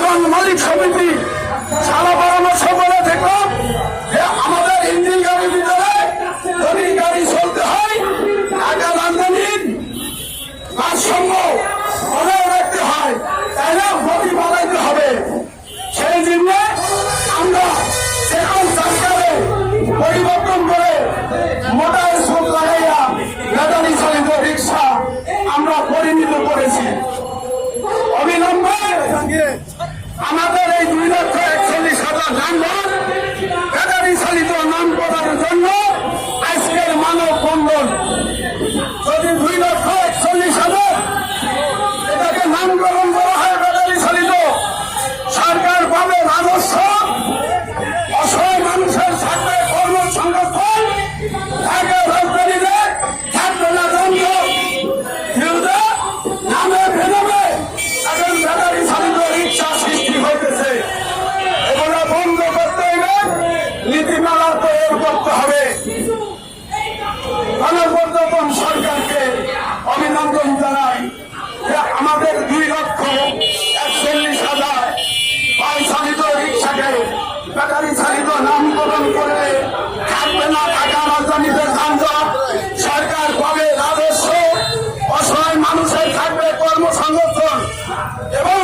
এবং মালিক সমিতি সারা পরামর্শ করে দেখলাম যে আমাদের ইঞ্জিন গাড়ির ভিতরে যদি গাড়ি চলতে হয় ঢাকা রাজধানীর ভারসাম্য বজায় রাখতে হয়, তাহলে গতি বাড়াইতে হবে। সেই জন্য আমরা এখন সরকারে পরিবর্তন করে মোটর স্কুল লাগাইয়া ব্যাটারি চালিত রিক্সা আমরা পরিণত করেছি। অবিলম্বে আমাদের এই 2,41,000 যানবাহন ব্যাটারি চালিত নাম প্রদানের জন্য আজকের মানব বন্ধন। যদি 2,41,000 এটাকে নামকরণ করা হয় ব্যাটারি চালিত, সরকার পাবে রাজস্ব, অসহায় মানুষের থাকবে কর্মসংস্থান, ঢাকা রাজধানীতে থাকবে না দ্বন্দ্ব, নামে বেরোবে এখন ব্যাটারি চালিত রিক্সা সৃষ্টি হইতেছে। এগুলো বন্ধ করতে হইবে, নীতিমালা তৈরি করতে হবে। গণপরিবর্তন সরকারকে অভিনন্দন জানাই যে আমাদের 2,41,000 চালিত রিক্সাকে ব্যাটারি চালিত নামকরণ করে থাকবে না ঢাকা রাজধানীতে যানজট, সরকার পাবে রাজস্ব, অসহায় মানুষের থাকবে কর্মসংস্থান এবং